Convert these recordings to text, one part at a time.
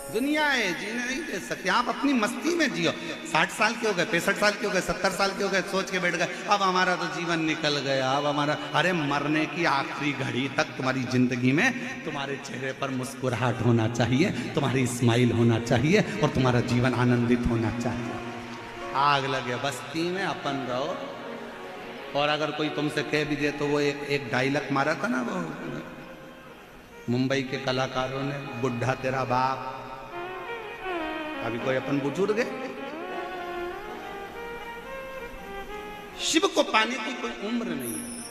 दुनिया है, जीने नहीं दे सकते। आप अपनी मस्ती में जियो। 60 साल के हो गए, 65 साल के हो गए, 70 साल के हो गए, सोच के बैठ गए अब हमारा तो जीवन निकल गया, अब हमारा। अरे मरने की आखिरी घड़ी तक तुम्हारी जिंदगी में तुम्हारे चेहरे पर मुस्कुराहट होना चाहिए, तुम्हारी स्माइल होना चाहिए और तुम्हारा जीवन आनंदित होना चाहिए। आग लगे बस्ती में अपन रहो। और अगर कोई तुमसे कह भी दे तो वो एक डायलॉग मारा था ना, वो मुंबई के कलाकारों ने, बुढ़ा तेरा बाप। अभी कोई अपन बुजुर्ग है। शिव को पाने की कोई उम्र नहीं है,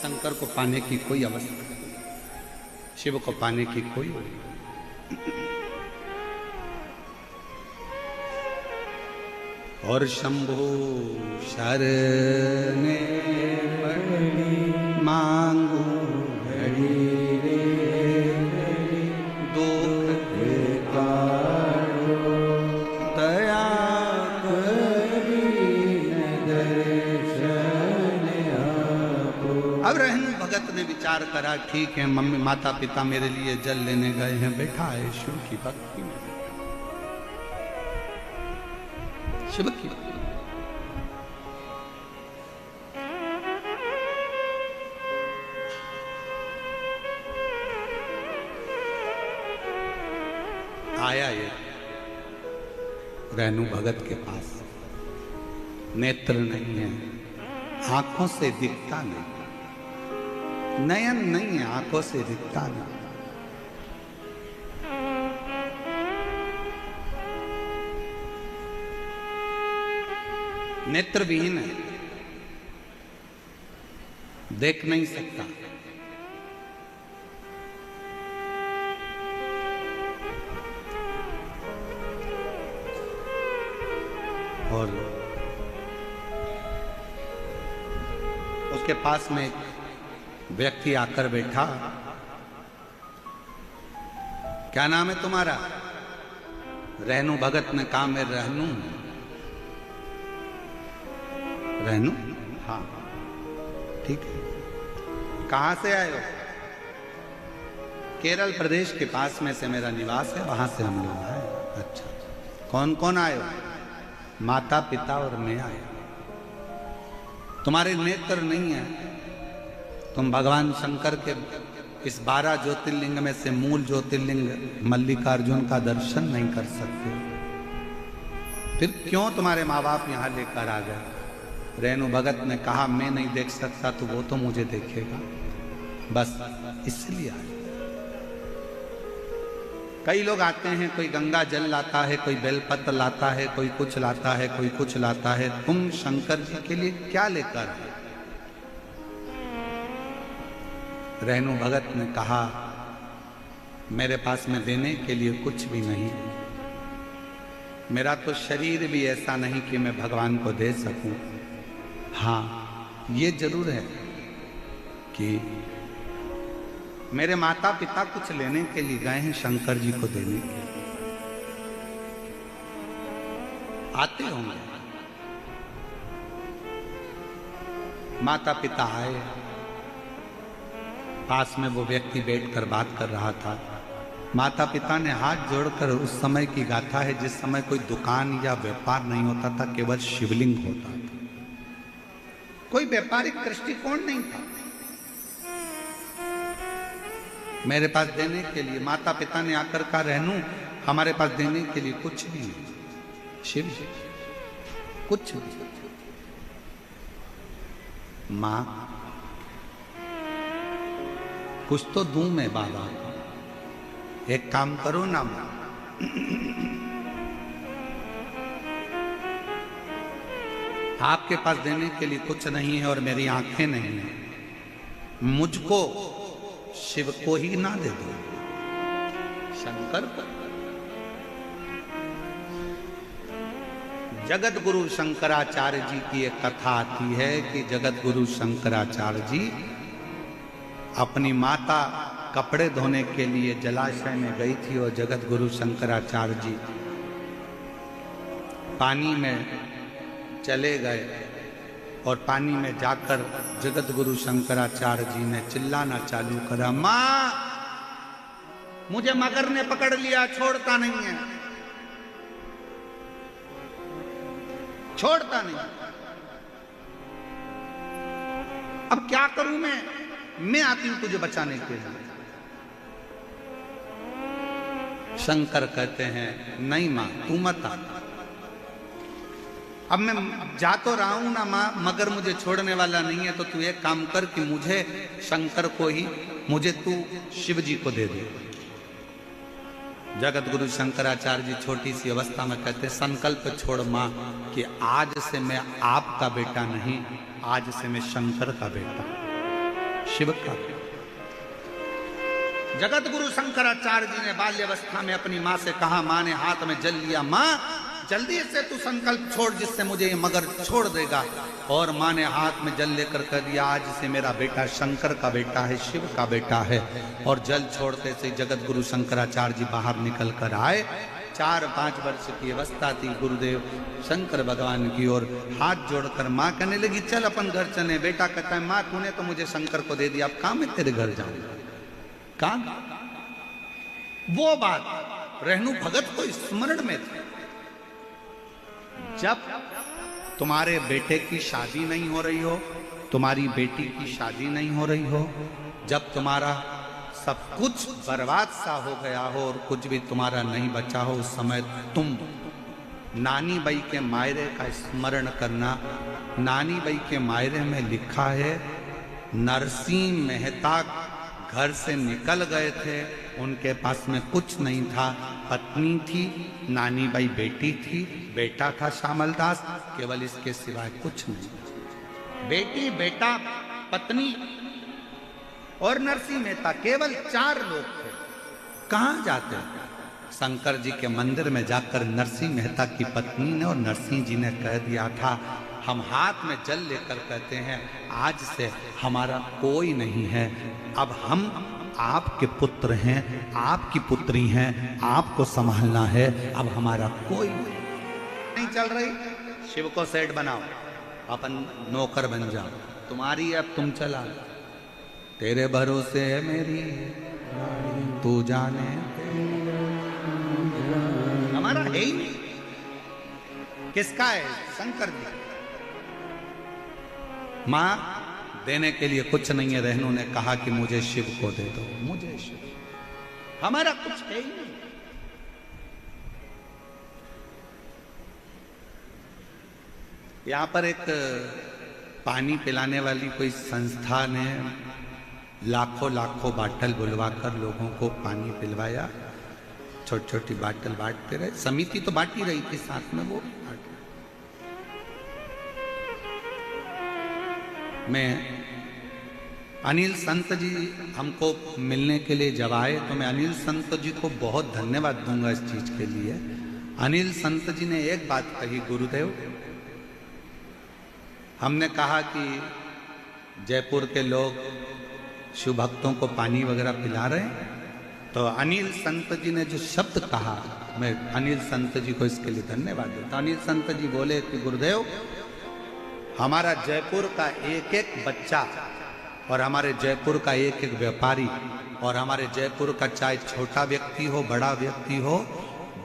शंकर को पाने की कोई अवस्था नहीं, शिव को पाने की कोई उम्र नहीं। और शंभो शरणे पड़ी मांगू घड़ी अब रहनु भगत ने विचार करा, ठीक है मम्मी माता पिता मेरे लिए जल लेने गए हैं, बैठा है शिव की भक्ति में, शिव की आया ये रहनु भगत के पास। नेत्र नहीं है, आंखों से दिखता नहीं, नयन नहीं है, आंखों से दिखता नहीं। नेत्रविहीन है, देख नहीं सकता। और उसके पास में व्यक्ति आकर बैठा। क्या नाम है तुम्हारा? रहनु भगत ने कहा मैं रहनु। रहनु? हाँ ठीक है। कहां से आए हो? केरल प्रदेश के पास में से मेरा निवास है, वहां से हम लोग आए। अच्छा, कौन कौन आए हो? माता पिता और मैं आए। तुम्हारे नेत्र नहीं है, तुम भगवान शंकर के इस 12 ज्योतिर्लिंग में से मूल ज्योतिर्लिंग मल्लिकार्जुन का दर्शन नहीं कर सकते, फिर क्यों तुम्हारे माँ बाप यहाँ लेकर आ गए? रेणु भगत ने कहा मैं नहीं देख सकता तो वो तो मुझे देखेगा, बस इसलिए आए। कई लोग आते हैं, कोई गंगा जल लाता है, कोई बेलपत्र लाता है, कोई कुछ लाता है, कोई कुछ लाता है। तुम शंकर जी के लिए क्या लेकर आए? रेणु भगत ने कहा मेरे पास में देने के लिए कुछ भी नहीं, मेरा तो शरीर भी ऐसा नहीं कि मैं भगवान को दे सकूं। हाँ ये जरूर है कि मेरे माता पिता कुछ लेने के लिए गए हैं शंकर जी को देने के लिए। आते होंगे, माता पिता आए, पास में वो व्यक्ति बैठकर बात कर रहा था। माता पिता ने हाथ जोड़कर, उस समय की गाथा है जिस समय कोई दुकान या व्यापार नहीं होता था, केवल शिवलिंग होता था, कोई व्यापारिक दृष्टिकोण नहीं था। मेरे पास देने के लिए माता पिता ने आकर कहा रहनु हमारे पास देने के लिए कुछ भी नहीं, शिव कुछ नहीं। मां कुछ तो दूं मैं बाबा, एक काम करो ना मां, आपके पास देने के लिए कुछ नहीं है और मेरी आंखें नहीं है, मुझको शिव को ही ना दे दो, शंकर को। जगत गुरु शंकराचार्य जी की एक कथा आती है कि जगत गुरु शंकराचार्य जी अपनी माता कपड़े धोने के लिए जलाशय में गई थी और जगत गुरु शंकराचार्य जी पानी में चले गए और पानी में जाकर जगत गुरु शंकराचार्य जी ने चिल्लाना चालू करा, मां मुझे मगर ने पकड़ लिया, छोड़ता नहीं है, छोड़ता नहीं। अब क्या करूं मैं आती हूं तुझे बचाने के लिए। शंकर कहते हैं नहीं मां तू मत आ। अब मैं जा तो रहा हूं ना मां, मगर मुझे छोड़ने वाला नहीं है, तो तू एक काम कर कि मुझे शंकर को ही, मुझे तू शिव जी को दे दे। जगत गुरु शंकराचार्य जी छोटी सी अवस्था में कहते संकल्प छोड़ मां कि आज से मैं आपका बेटा नहीं, आज से मैं शंकर का बेटा, शिव का बेटा। जगत गुरु शंकराचार्य जी ने बाल्यावस्था में अपनी मां से कहा, मां ने हाथ में जल लिया, मां जल्दी से तू संकल्प छोड़ जिससे मुझे ये मगर छोड़ देगा। और मां ने हाथ में जल लेकर कह दिया, आज से मेरा बेटा शंकर का बेटा है, शिव का बेटा है। और जल छोड़ते से जगत गुरु शंकराचार्य जी बाहर निकल कर आए। 4-5 वर्ष की अवस्था थी। गुरुदेव शंकर भगवान की ओर हाथ जोड़कर मां कहने लगी, चल अपन घर चले। बेटा कहता है, मां तूने तो मुझे शंकर को दे दिया, अब कहां मैं तेरे घर जाऊंगा। कहां वो बात रहनु भगत को स्मरण में थी। जब तुम्हारे बेटे की शादी नहीं हो रही हो, तुम्हारी बेटी की शादी नहीं हो रही हो, जब तुम्हारा सब कुछ बर्बाद सा हो गया हो और कुछ भी तुम्हारा नहीं बचा हो, उस समय तुम नानी बाई के मायरे का स्मरण करना। नानी बाई के मायरे में लिखा है, नरसिंह मेहता घर से निकल गए थे, उनके पास में कुछ नहीं था। पत्नी थी, नानी बाई बेटी थी, बेटा था श्यामलदास, केवल इसके सिवाय कुछ नहीं। बेटी, बेटा, पत्नी और नरसिंह मेहता, केवल 4 लोग थे। कहां जाते? शंकर जी के मंदिर में जाकर नरसिंह मेहता की पत्नी ने और नरसिंह जी ने कह दिया था, हम हाथ में जल लेकर कहते हैं, आज से हमारा कोई नहीं है, अब हम आपके पुत्र हैं, आपकी पुत्री हैं, आपको संभालना है, अब हमारा कोई नहीं चल रही। शिव को सेठ बनाओ, अपन नौकर बन जाओ, तुम्हारी अब तुम चला, तेरे भरोसे है मेरी, तू जाने हमारा है ही नहीं। किसका है? शंकर जी। मां देने के लिए कुछ नहीं है। रहनु ने कहा कि मुझे शिव को दे दो, मुझे शिव, हमारा कुछ है ही नहीं। यहां पर एक पानी पिलाने वाली कोई संस्था ने लाखों बाटल बुलवाकर लोगों को पानी पिलवाया। छोटी छोटी बाटल बांटते रहे, समिति तो बांट ही रही थी, साथ में वो मैं अनिल संत जी हमको मिलने के लिए जब आए तो मैं अनिल संत जी को बहुत धन्यवाद दूंगा इस चीज के लिए। अनिल संत जी ने एक बात कही, गुरुदेव हमने कहा कि जयपुर के लोग शिव भक्तों को पानी वगैरह पिला रहे हैं, तो अनिल संत जी ने जो शब्द कहा, मैं अनिल संत जी को इसके लिए धन्यवाद देता। अनिल संत जी बोले कि गुरुदेव हमारा जयपुर का एक एक बच्चा और हमारे जयपुर का एक एक व्यापारी और हमारे जयपुर का चाहे छोटा व्यक्ति हो बड़ा व्यक्ति हो,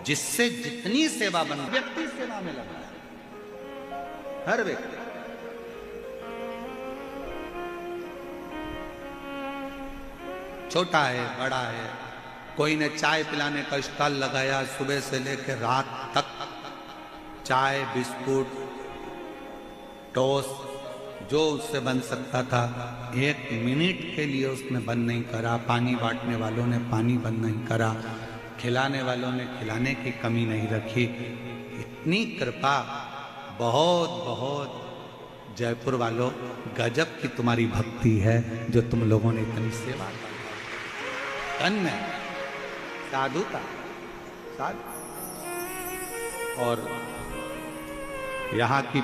जिससे जितनी सेवा बन, व्यक्ति सेवा में लगा है, हर व्यक्ति। छोटा है बड़ा है, कोई ने चाय पिलाने का स्टॉल लगाया, सुबह से लेकर रात तक चाय बिस्कुट टोस्ट जो उससे बन सकता था, 1 मिनट के लिए उसने बंद नहीं करा। पानी बांटने वालों ने पानी बंद नहीं करा, खिलाने वालों ने खिलाने की कमी नहीं रखी। इतनी कृपा, बहुत बहुत जयपुर वालों, गजब की तुम्हारी भक्ति है जो तुम लोगों ने इतनी सेवा की। धन्य साधुता, साधु। और यहाँ की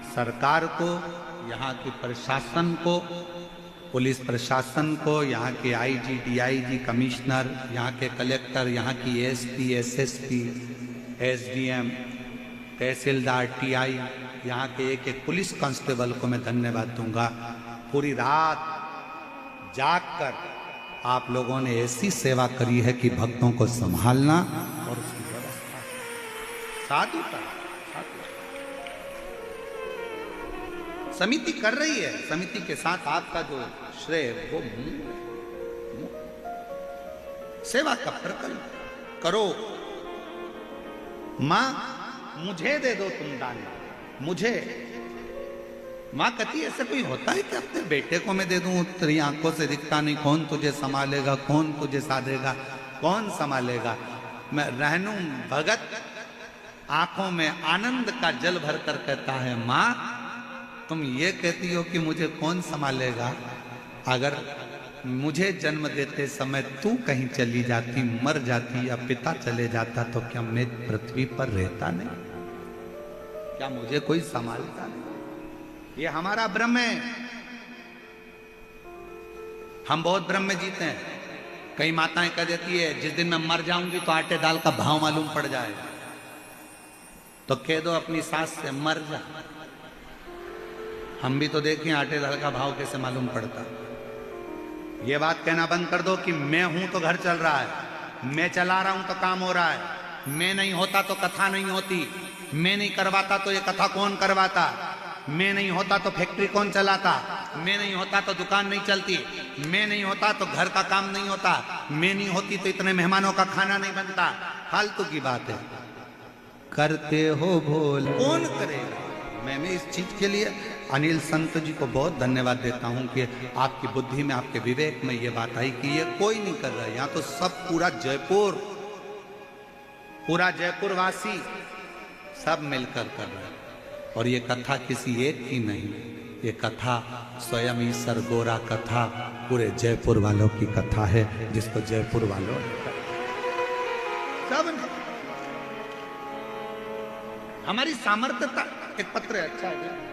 सरकार को, यहाँ की प्रशासन को, पुलिस प्रशासन को, यहाँ के आईजी, डीआईजी, कमिश्नर, यहाँ के कलेक्टर, यहाँ की एसपी, एसएसपी, एसडीएम, तहसीलदार, टीआई, यहाँ के एक एक पुलिस कांस्टेबल को मैं धन्यवाद दूंगा। पूरी रात जागकर आप लोगों ने ऐसी सेवा करी है कि भक्तों को संभालना और उसकी व्यवस्था साधुता समिति कर रही है। समिति के साथ आपका जो श्रेय वो सेवा का प्रकल्प करो। मां मुझे दे दो तुम दान, मुझे। मां कहती ऐसे कोई होता है कि अपने बेटे को मैं दे दूं, तेरी आंखों से दिखता नहीं, कौन तुझे संभालेगा, कौन तुझे साधेगा, कौन संभालेगा। मैं रहनू भगत आंखों में आनंद का जल भरकर कहता है, मां तुम ये कहती हो कि मुझे कौन संभालेगा, अगर मुझे जन्म देते समय तू कहीं चली जाती, मर जाती या पिता चले जाता तो क्या मैं पृथ्वी पर रहता नहीं? क्या मुझे कोई संभालता नहीं? ये हमारा ब्रह्म है। हम बहुत ब्रह्म में जीते हैं। कई माताएं कह देती है जिस दिन मैं मर जाऊंगी तो आटे दाल का भाव मालूम पड़ जाएगा, तो कह दो अपनी सास से मर जा। हम भी तो देखें आटे दाल का भाव कैसे मालूम पड़ता। ये बात कहना बंद कर दो कि मैं हूं तो घर चल रहा है, मैं चला रहा हूं तो काम हो रहा है, मैं नहीं होता तो कथा नहीं होती, मैं नहीं करवाता तो ये कथा कौन करवाता, मैं नहीं होता तो फैक्ट्री कौन चलाता, मैं नहीं होता तो दुकान नहीं चलती, मैं नहीं होता तो घर का काम नहीं होता, मैं नहीं होती तो इतने मेहमानों का खाना नहीं बनता। फालतू की बात है। करते हो भूल कौन करेगा। मैं इस चीज के लिए अनिल संत जी को बहुत धन्यवाद देता हूं कि आपकी बुद्धि में, आपके विवेक में ये बात आई कि ये कोई नहीं कर रहा है। यहाँ तो सब पूरा जयपुर वासी सब मिलकर कर रहे हैं। और ये कथा किसी एक की नहीं, ये कथा स्वयं ही सरगोरा कथा पूरे जयपुर वालों की कथा है, जिसको जयपुर वालों सब हमारी सामर्थ्यता। एक पत्र है, अच्छा है।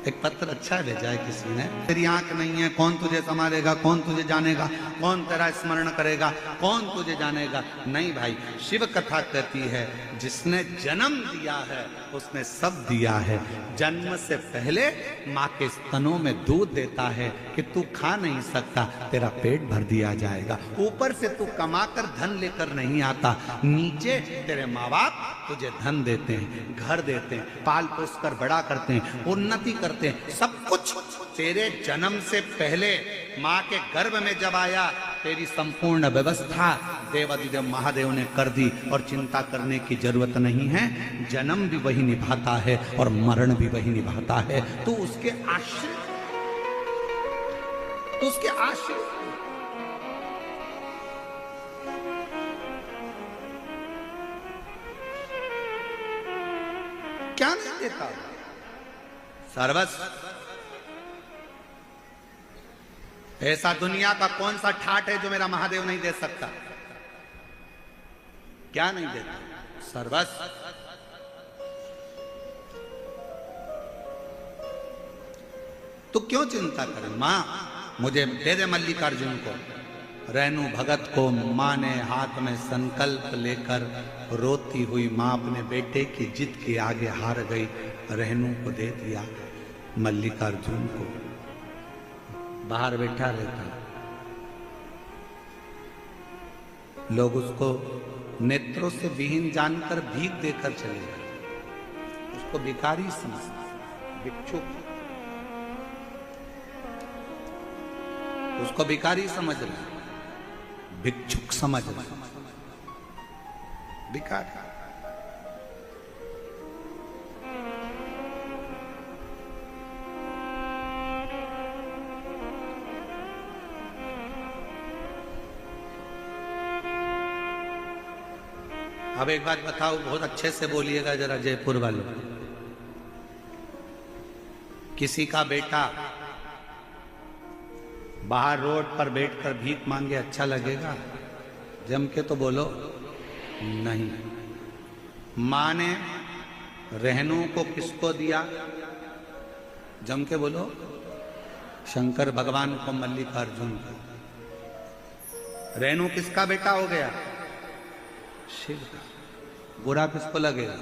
एक पत्र अच्छा भेजा है किसी ने। तेरी आंख नहीं है, कौन तुझे संभालेगा, कौन तुझे जानेगा, कौन तेरा स्मरण करेगा, कौन तुझे जानेगा। नहीं भाई, शिव कथा कहती है जिसने जन्म दिया है उसने सब दिया है। जन्म से पहले माँ के स्तनों में दूध देता है कि तू खा नहीं सकता, तेरा पेट भर दिया जाएगा। ऊपर से तू कमाकर धन लेकर नहीं आता, नीचे तेरे माँ बाप तुझे धन देते हैं, घर देते हैं, पाल पोस कर बड़ा करते हैं, उन्नति करते हैं। सब कुछ तेरे जन्म से पहले माँ के गर्भ में जब आया, तेरी संपूर्ण व्यवस्था देवाधिदेव महादेव ने कर दी और चिंता करने की जरूरत नहीं है। जन्म भी वही निभाता है और मरण भी वही निभाता है। तो उसके आश्रित, क्या नहीं देता सर्वस्व। ऐसा दुनिया का कौन सा ठाट है जो मेरा महादेव नहीं दे सकता? क्या नहीं देता? सर्वस्व। तो क्यों चिंता करें? मां मुझे दे दे मल्लिकार्जुन को। रेणु भगत को मां ने हाथ में संकल्प लेकर रोती हुई मां अपने बेटे की जिद के आगे हार गई। रेणु को दे दिया, मल्लिकार्जुन को। बाहर बैठा रहता, लोग उसको नेत्रों से विहीन जानकर भीख देकर चले गए। उसको भिखारी समझते, भिक्षुक, उसको भिखारी समझ रहे, भिक्षुक समझ रहे, भिखारी। अब एक बात बताओ, बहुत अच्छे से बोलिएगा जरा जयपुर वालों। किसी का बेटा बाहर रोड पर बैठकर भीख मांगे अच्छा लगेगा? जम के तो बोलो नहीं। माँ ने रेणु को किसको दिया? जम के बोलो शंकर भगवान को, मल्लिकार्जुन को। रेणु किसका बेटा हो गया? शिव का। बुरा किसको लगेगा?